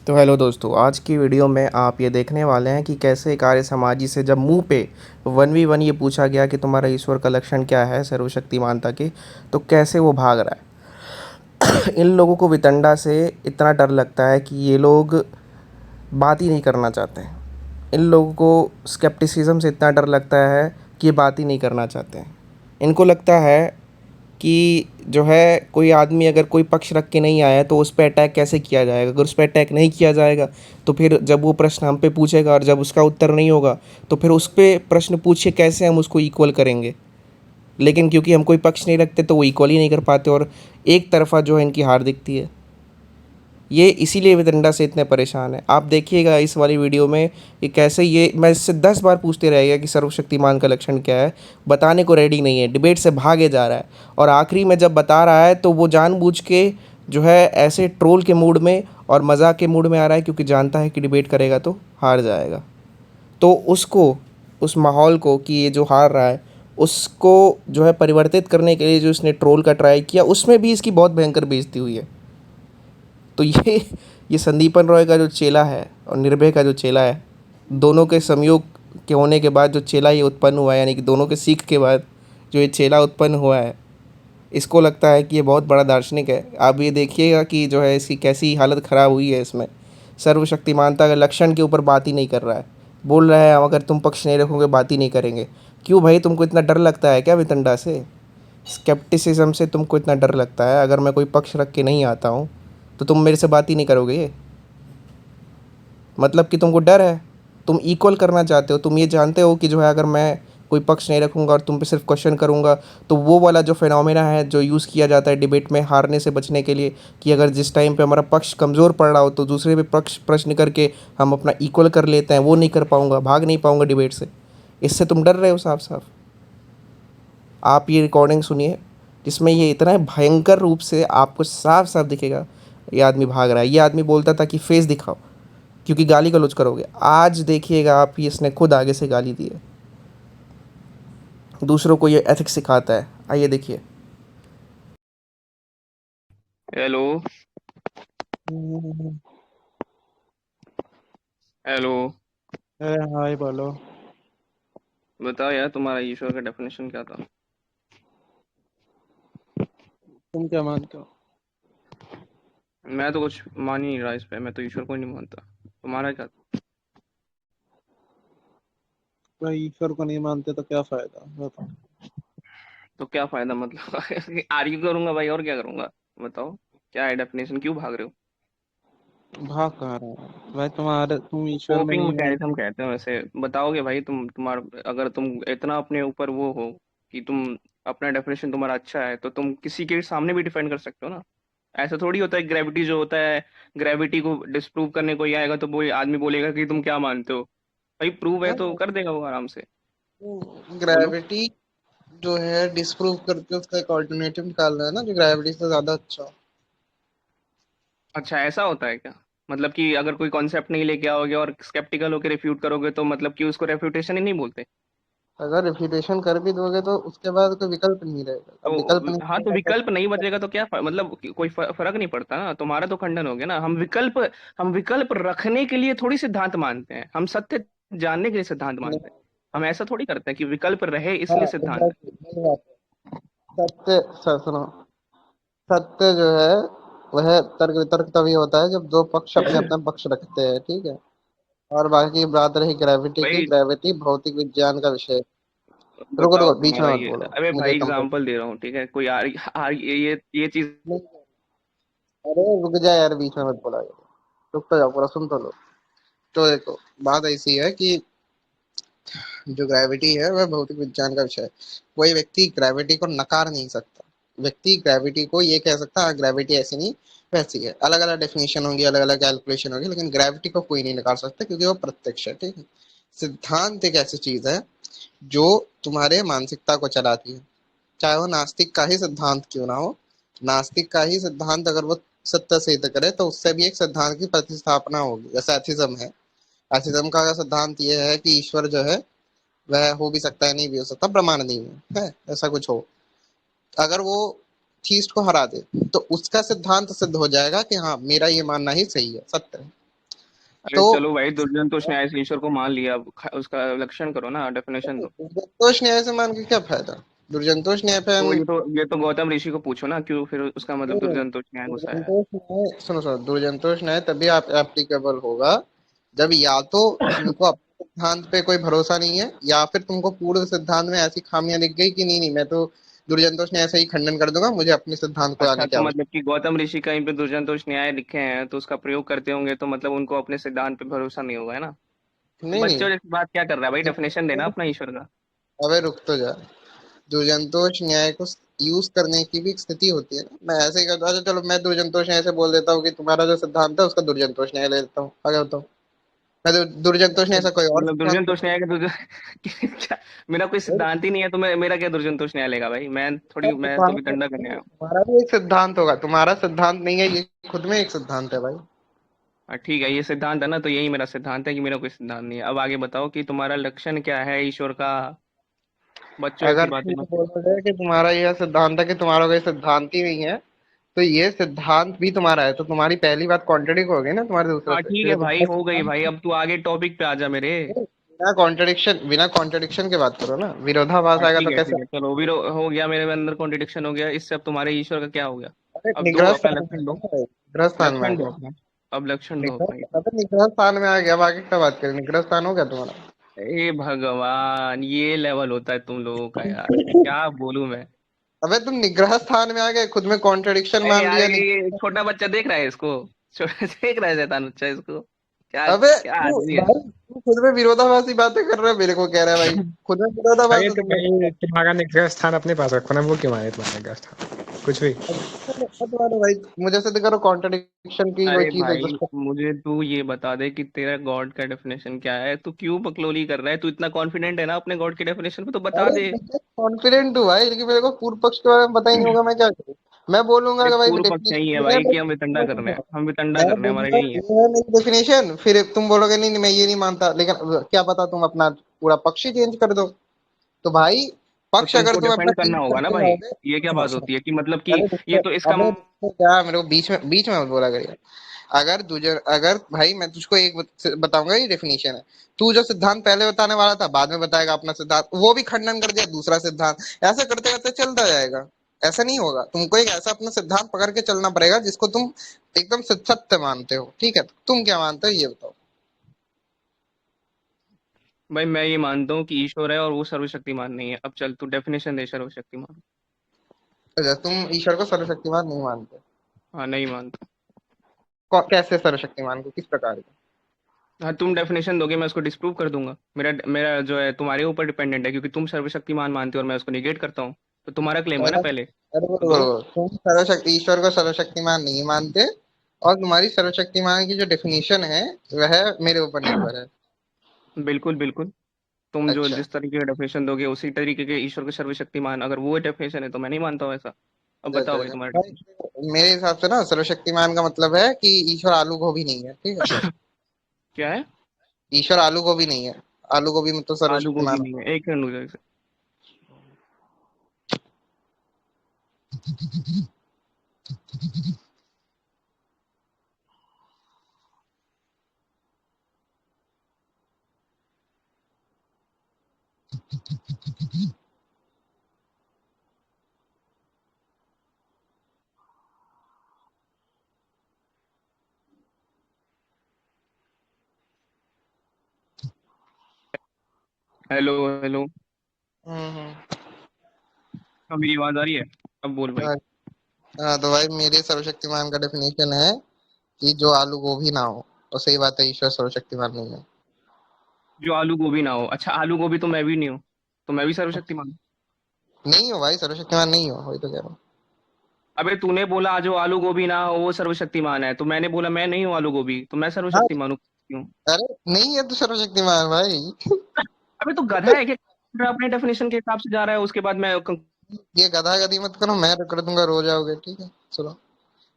तो हेलो दोस्तों, आज की वीडियो में आप ये देखने वाले हैं कि कैसे एक आर्य समाजी से जब मुंह पे 1v1 ये पूछा गया कि तुम्हारा ईश्वर का लक्षण क्या है सर्वशक्तिमानता की, तो कैसे वो भाग रहा है। इन लोगों को वितंडा से इतना डर लगता है कि ये लोग बात ही नहीं करना चाहते हैं। इन लोगों को स्केप्टिसिज्म से इतना डर लगता है कि ये बात ही नहीं करना चाहते हैं। इनको लगता है कि जो है कोई आदमी अगर कोई पक्ष रख के नहीं आया तो उस पे अटैक कैसे किया जाएगा। अगर उस पे अटैक नहीं किया जाएगा तो फिर जब वो प्रश्न हम पे पूछेगा और जब उसका उत्तर नहीं होगा तो फिर उस पे प्रश्न पूछे कैसे हम उसको इक्वल करेंगे। लेकिन क्योंकि हम कोई पक्ष नहीं रखते तो वो इक्वल ही नहीं कर पाते और एक तरफा जो है इनकी हार दिखती है। ये इसीलिए वितंडा से इतने परेशान है। आप देखिएगा इस वाली वीडियो में कि कैसे ये मैं इससे 10 बार पूछते रह गया कि सर्वशक्तिमान का लक्षण क्या है, बताने को रेडी नहीं है, डिबेट से भागे जा रहा है। और आखिरी में जब बता रहा है तो वो जानबूझ के जो है ऐसे ट्रोल के मूड में और मजाक के मूड में आ रहा है, क्योंकि जानता है कि डिबेट करेगा तो हार जाएगा। तो उसको, उस माहौल को कि ये जो हार रहा है उसको जो है परिवर्तित करने के लिए जो इसने ट्रोल का ट्राई किया, उसमें भी इसकी बहुत भयंकर बेइज्जती हुई है। तो ये संदीपन रॉय का जो चेला है और निर्भय का जो चेला है, दोनों के संयोग के होने के बाद जो चेला ये उत्पन्न हुआ है, यानी कि दोनों के सीख के बाद जो ये चेला उत्पन्न हुआ है, इसको लगता है कि ये बहुत बड़ा दार्शनिक है। आप ये देखिएगा कि जो है इसकी कैसी हालत ख़राब हुई है। इसमें सर्वशक्तिमानता के लक्षण के ऊपर बात ही नहीं कर रहा है। बोल रहा है अगर तुम पक्ष नहीं रखोगे बात ही नहीं करेंगे। क्यों भाई, तुमको इतना डर लगता है क्या वितंडा से? स्केप्टिसिज्म से तुमको इतना डर लगता है? अगर मैं कोई पक्ष रख के नहीं आता हूँ तो तुम मेरे से बात ही नहीं करोगे? ये मतलब कि तुमको डर है, तुम इक्वल करना चाहते हो। तुम ये जानते हो कि जो है अगर मैं कोई पक्ष नहीं रखूँगा और तुम पे सिर्फ क्वेश्चन करूँगा तो वो वाला जो फिनोमेना है जो यूज़ किया जाता है डिबेट में हारने से बचने के लिए, कि अगर जिस टाइम पे हमारा पक्ष कमज़ोर पड़ रहा हो तो दूसरे पे पक्ष प्रश्न करके हम अपना इक्वल कर लेते हैं, वो नहीं कर पाऊँगा, भाग नहीं पाऊँगा डिबेट से। इससे तुम डर रहे हो साफ साफ। आप ये रिकॉर्डिंग सुनिए जिसमें ये इतना भयंकर रूप से आपको साफ साफ दिखेगा ये आदमी भाग रहा है। ये आदमी बोलता था कि फेस दिखाओ क्योंकि गाली गलौज करोगे। आज देखिएगा आप, ही इसने खुद आगे से गाली दी है। दूसरों को ये एथिक्स सिखाता है। आइए देखिए। हेलो। हम्म, हेलो। अरे हाय बोलो। बताओ यार, तुम्हारा ईश्वर का डेफिनेशन क्या था? तुम क्या मानते हो? मैं तो कुछ मान ही नहीं रहा इस पे। मैं तो ईश्वर को ही नहीं मानता। तुम्हारा क्या था? भाई ईश्वर को नहीं मानते तो क्या फायदा बताओ। तो क्या फायदा मतलब आर्ग्यू करूंगा भाई, और क्या करूंगा? बताओ, क्या है डेफिनेशन? क्यों भाग रहे हो? भाग कहाँ रहे हो भाई? तुम ईश्वर में कोपिंग नहीं मानते। मैकेनिज्म कहते हैं वैसे। बताओगे भाई, तुम्हारा अगर तुम इतना अपने ऊपर वो हो कि तुम अपना डेफिनेशन तुम्हारा अच्छा है तो तुम किसी के सामने भी डिफेंड कर सकते हो ना। ऐसा थोड़ी होता है ग्रेविटी जो होता है, ग्रेविटी को डिस्प्रूव करने कोई आएगा तो वो आदमी बोलेगा कि तुम क्या मानते हो। भाई प्रूव है तो कर देगा वो आराम से। बोलो। ग्रेविटी जो है डिस्प्रूव करके उसका एक ऑल्टरनेटिव निकालना है ना, जो ग्रेविटी से ज्यादा अच्छा हो। अच्छा, ऐसा होता है क्या? मतलब कि अगर कोई कॉन्सेप्ट नहीं लेके आओगे और स्केप्टिकल होकर रिफ्यूट करोगे तो मतलब कि उसको रेफ्यूटेशन ही नहीं बोलते? अगर रेफ्यूटेशन कर भी दोगे तो उसके बाद कोई विकल्प नहीं रहेगा। अब विकल्प तो नहीं हाँ, तो रहेगा विकल्प नहीं बचेगा तो क्या मतलब कोई फर्क नहीं पड़ता ना। तुम्हारा तो खंडन हो गया ना। हम विकल्प रखने के लिए थोड़ी सिद्धांत मानते हैं, हम सत्य जानने के लिए सिद्धांत नहीं। मानते हैं। हम ऐसा थोड़ी करते हैं कि विकल्प रहे हाँ इसलिए सिद्धांत है। एग्जैक्टली वही बात है। सुनो, सत्य जो है वह तर्क वितर्क तभी होता है जब दो पक्ष अपने अपना पक्ष रखते हैं, ठीक है। और बाकी बात रही ग्रेविटी की, भाई ग्रेविटी भौतिक विज्ञान का विषय है। रुको बताओ रुको, बीच में तुम्हारा मत ये। बोलो, अरे मुझे भाई कंप्लीट। एग्जांपल दे रहा हूँ, ठीक है? कोई ये चीज। अरे रुक जा यार, बीच में मत बोला यार। रुक तो जाओ, पूरा सुन तो लो। तो देखो, बात ऐसी है कि जो ग्रेविटी है वह भौतिक विज्ञान का विषय है। कोई व्यक्ति ग्रेविटी को नकार नहीं सकता। व्यक्ति ग्रेविटी को ये कह सकता है ग्रेविटी ऐसी नहीं वैसी है। अलग अलग डेफिनेशन होंगी, अलग अलग कैलकुलेशन होगी, लेकिन ग्रेविटी को कोई नहीं नकार सकता क्योंकि वो प्रत्यक्ष है, ठीक है। सिद्धांत एक ऐसी चीज है जो तुम्हारे मानसिकता को चलाती है, चाहे वो नास्तिक का ही सिद्धांत क्यों ना हो। नास्तिक का ही सिद्धांत अगर वो सत्य सिद्ध करे तो उससे भी एक सिद्धांत की प्रतिस्थापना होगी, जैसे एथिज्म है। एथिज्म का सिद्धांत ये है कि ईश्वर जो है वह हो भी सकता है, नहीं भी हो सकता, प्रमाण नहीं है ऐसा कुछ हो। अगर वो थीस्ट को हरा दे तो उसका सिद्धांत सिद्ध हो जाएगा कि हाँ मेरा ये मानना ही सही है, सत्य है। अरे तो चलो भाई, दुर्जनतोष न्याय से ईश्वर को मान लिया, अब उसका लक्षण करो ना, डेफिनेशन दो। दुर्जनतोष न्याय से मान के क्या फायदा? दुर्जनतोष न्याय पे तो हम ये तो गौतम ऋषि को पूछो ना, क्यों फिर उसका मतलब दुर्जनतोष न्याय घुसाया है। दुर्जनतोष न्याय, सुनो सुनो, दुर्जनतोष न्याय तभी आप एप्लीकेबल होगा जब या तो तुमको अपने सिद्धांत पे कोई भरोसा नहीं है, या फिर तुमको पूर्ण सिद्धांत में ऐसी खामियां दिख गई कि नहीं नहीं, मैं तो दुर्जनतोष न्याय से ही खंडन कर दूंगा, मुझे अपने सिद्धांत को अच्छा, आने की तो मतलब आवश्यकता कि गौतम ऋषि कहीं पे दुर्जनतोष न्याय लिखे हैं तो उसका प्रयोग करते होंगे, तो मतलब उनको अपने सिद्धांत पे भरोसा नहीं होगा, है ना। तो नहीं नहीं। बच्चों जैसी बात क्या कर रहा है भाई, डेफिनेशन देना अपना ईश्वर का। अबे रुक तो जा। दुर्जनतोष न्याय को यूज करने की भी एक स्थिति होती है ना। मैं ऐसे ही करता, अच्छा चलो मैं दुर्जनतोष न्याय से बोल देता हूँ कि तुम्हारा जो सिद्धांत है उसका दुर्जनतोष न्याय ले लेता हूँ, आगे बताओ। मैं तो दुर्जनतोष न्याय तो से कोई और मतलब सिद्धांत दुर्जनतोष न्याय का क्या, मेरा कोई सिद्धांत ही नहीं है तो मेरा क्या दुर्जनतोष न्याय लेगा भाई, मैं तो वितंडा करने आया हूँ। तुम्हारा भी एक सिद्धांत होगा, तुम्हारा सिद्धांत नहीं है ये, खुद में एक सिद्धांत है भाई। हाँ ठीक है, ये सिद्धांत है ना, तो यही मेरा सिद्धांत है कि मेरा कोई सिद्धांत नहीं है। अब आगे बताओ कि तुम्हारा लक्षण क्या है ईश्वर का, बच्चों ऐसी अगर बातें तुम ये मत करो। बोलोगे कि तुम्हारा यह सिद्धांत है कि तुम्हारा कोई सिद्धांत ही नहीं है, तो ये सिद्धांत भी तुम्हारा है, तो तुम्हारी पहली बात कॉन्ट्रडिक्ट हो गई ना तुम्हारे दूसरे हाँ से, ठीक क्योंकि है भाई, तुम्हारा हो गई भाई, सिद्धांत अब तू आगे टॉपिक पे आ जा मेरे। बिना कॉन्ट्रडिक्शन के बात करो ना, विरोधाभास हाँ आएगा ठीक तो है ठीक कैसे? है, चलो हो गया, मेरे अंदर कॉन्ट्रडिक्शन हो गया, इससे अब तुम्हारे ईश्वर का क्या हो गया। अरे अब दो निग्रह अपना स्थान में आ लक्षण गया दो। ना भाई, निग्रह स्थान में आ लक्षण दो गया। अपना। अब लक्षण दो अपना। अबे निग्रह स्थान में आ गया, अब आगे क्या बात करें, निग्रह स्थान हो गया तुम्हारा। ए भगवान, ये लेवल होता है तुम लोगों का यार, क्या बोलूं मैं। अबे तुम निग्रह स्थान में आ गए, खुद में कॉन्ट्रडिक्शन अरे मान यार, लिया ये छोटा बच्चा देख रहा है इसको, देख रहा है शैतान बच्चा इसको, क्या अबे क्या तू आदमी है। भाई, तू खुद में विरोधाभासी बातें कर रहा है, मेरे को कह रहा है भाई खुद में विरोधाभास अरे है तो तुम भाई लोग। तुम्हारा निग्रह स्थान अपने पास रखो ना, वो क्यों माने तुम्हारा निग्रह स्थान कुछ भी। तुम्हारे भाई मुझे से करो, कॉन्ट्रडिक्शन की कोई अरे चीज भाई, एग्जिस्ट। मुझे तू ये बता दे कि तेरा गॉड का डेफिनेशन क्या है, तू क्यों बकलोली कर रहा है, तू इतना कॉन्फिडेंट है ना अपने गॉड के डेफिनेशन पे, तो बता अरे दे। कॉन्फिडेंट हूँ भाई, लेकिन मेरे को पूर्व पक्ष के बारे में पता ही नहीं होगा, मैं क्या करूँ? मैं बोलूंगा अरे कि भाई पूर्व पक्ष डेफिनेशन यही है ये है भाई कि हम वितंडा कर रहे भाई, हैं, हम वितंडा मैं कर रहे हैं, हमारा बोलूंगा यही है। ये है मेरी डेफिनेशन, फिर तुम बोलोगे नहीं नहीं मैं ये नहीं मानता, लेकिन क्या पता तुम अपना पूरा पक्ष ही चेंज कर दो। तो भाई तो पक्ष अगर तुमको तुम अपना डिफेंड करना चेंज होगा ना करते भाई, जाओगे, ये क्या सुनो बात सुनो, होती है कि मतलब कि अरे ये रुको, तो इसका अबे रुको क्या, मेरे को बीच में मत बोला करिए। अगर भाई मैं तुझको एक बताऊंगा, ये डेफिनेशन है, तू जो सिद्धांत पहले बताने वाला था बाद में बताएगा अपना सिद्धांत, वो भी खंडन कर दिया दूसरा सिद्धांत, ऐसे करते करते चलता जाएगा। ऐसा नहीं होगा, तुमको एक ऐसा अपना सिद्धांत पकड़ के चलना पड़ेगा जिसको तुम एकदम सत्य मानते हो, ठीक है? तुम क्या मानते हो ये बताओ। भाई, मैं ये मानता हूँ कि ईश्वर है और वो सर्वशक्तिमान नहीं है। अब चल तू डेफिनेशन दे सर्वशक्तिमान। अच्छा, तुम ईश्वर को सर्वशक्तिमान नहीं मानते? हाँ, नहीं मानता। कैसे सर्वशक्तिमान को, किस प्रकार के? हाँ, तुम डेफिनेशन दोगे मैं उसको डिस्प्रूव कर दूंगा, मेरा मेरा जो है तुम्हारे ऊपर डिपेंडेंट है, क्योंकि तुम सर्वशक्तिमान मानते हो और मैं उसको निगेट करता हूँ। तो तुम्हारा क्लेम है ना अरे पहले, अरे तो दो। तुम सर्वशक्ति ईश्वर को सर्वशक्तिमान नहीं मानते, और तुम्हारी सर्वशक्तिमान की जो डेफिनेशन है वह मेरे ऊपर निर्भर है। बिल्कुल बिल्कुल। तुम जो अच्छा जिस तरीके का डेफिनेशन दोगे उसी तरीके के ईश्वर के सर्वशक्तिमान, अगर वो डेफिनेशन है तो मैं नहीं मानता हूँ ऐसा। अब बताओ भाई तुम्हारा definition। भाई, मेरे हिसाब से ना सर्वशक्तिमान का मतलब है कि ईश्वर आलू गोभी नहीं है, ठीक है? क्या है? ईश्वर आलू गोभी नहीं है, आलू गोभी में तो आलू गोभी सर्वशक्तिमान नहीं है, एक मिनट रुको। Hello hello. हम्म। अब मेरी आवाज आ रही है? अब बोल भाई। हाँ हाँ, तो भाई मेरे सर्वशक्तिमान का डेफिनेशन है कि जो आलू गोभी ना हो, और सही बात है, ईश्वर सर्वशक्तिमान नहीं है। जो आलू गोभी ना हो, अच्छा आलू गोभी तो मैं भी नहीं हूँ, तो मैं भी सर्वशक्तिमान हूँ। नहीं हो भाई, सर्वशक्तिमान नहीं हो, वही तो कह रहा हूँ। अबे तूने बोला जो आलू गोभी ना हो वो सर्वशक्तिमान है, तो मैंने बोला मैं नहीं हूँ आलू गोभी, तो मैं हाँ, सर्वशक्तिमान हूँ क्यों? अरे नहीं है तो सर्वशक्तिमान भाई। अबे तो गधा है क्या, अपने डेफिनेशन के हिसाब से जा रहा है, उसके बाद मैं ये गधा गधी मत करो, मैं कर दूंगा, रो जाओगे, ठीक है? सुनो,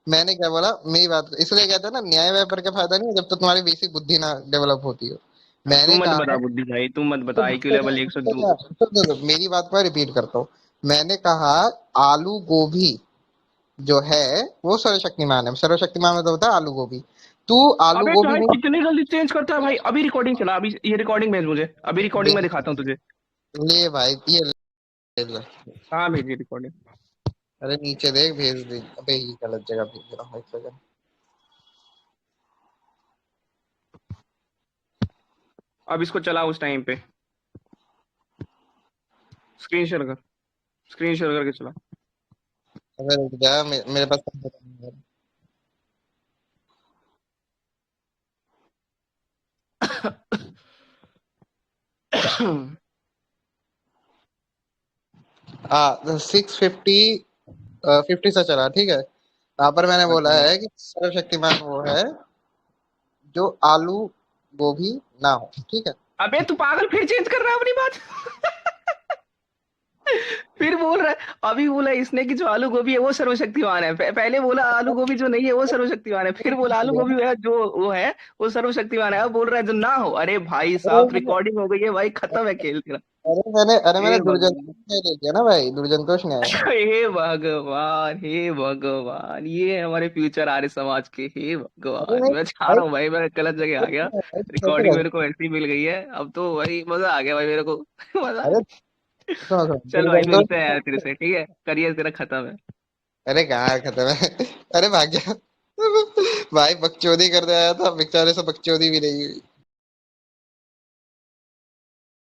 मैंने क्या बोला, मेरी बात इसलिए कहते हैं ना, न्याय व्यापार का फायदा नहीं है जब तक तुम्हारी बेसिक बुद्धि ना डेवलप होती हो। तू मैंने मत कहा, बता बुद्धि भाई, तू मत तो बता IQ लेवल 102। मेरी बात को मैं रिपीट करता हूँ। मैंने कहा आलू गोभी जो है वो सर्वशक्तिमान है, सर्वशक्तिमान में तो होता है आलू गोभी। तू आलू अबे गोभी भाई नहीं। कितनी जल्दी चेंज करता है भाई। अभी रिकॉर्डिंग चला, अभी ये रिकॉर्डिंग भेज मुझे, अभी रिकॉर्डिंग में दिखाता हूँ तुझे। ले भाई ये ले। हाँ भेजी रिकॉर्डिंग। अरे नीचे देख, भेज दे। अबे ये गलत जगह भेज रहा हूँ, एक सेकंड। अब इसको चला उस टाइम पे, स्क्रीन शेयर कर, स्क्रीन शेयर करके चला। अबे रुक जा, मेरे पास कंप्यूटर नहीं है। हाँ 650 50 से चला, ठीक है। यहाँ पर मैंने हाँ बोला ठीक है। है कि सर्वशक्तिमान वो है जो आलू गोभी ना हो, ठीक है। अबे तू पागल, फिर चेंज कर रहा है अपनी बात। फिर बोल रहा है, अभी बोला इसने कि जो आलू गोभी है वो सर्वशक्तिमान है, पहले बोला आलू गोभी जो नहीं है वो सर्वशक्तिमान है, फिर बोला आलू गोभी है जो वो है वो सर्वशक्तिमान है, अब बोल रहा है जो ना हो। अरे भाई अरे साहब रिकॉर्डिंग हो गई है भाई, खत्म है खेल तेरा। अरे मैंने हे दुर्जन भगवान। ने ले लिया ना भाई, दुर्जनतोष ने। हे भगवान, हे भगवान, ये हमारे फ्यूचर आर्य समाज के, हे अरे भगवान, नहीं मैं चाह भाई, रहा हूँ भाई, मैं गलत जगह आ गया। कैसे रिकॉर्डिंग कर। मेरे को ऐसी मिल गई है अब तो भाई, मजा आ गया भाई मेरे को। मजा आ अरे गया। सुनो सुनो, चल भाई मिलते हैं यार तेरे दुर्जनतोष। से, ठीक है, करियर तेरा खत्म है। अरे कहाँ खत्म है। अरे भाग गया। भाई बकचोदी करने आया था, बेचारे से बकचोदी भी नहीं हुई।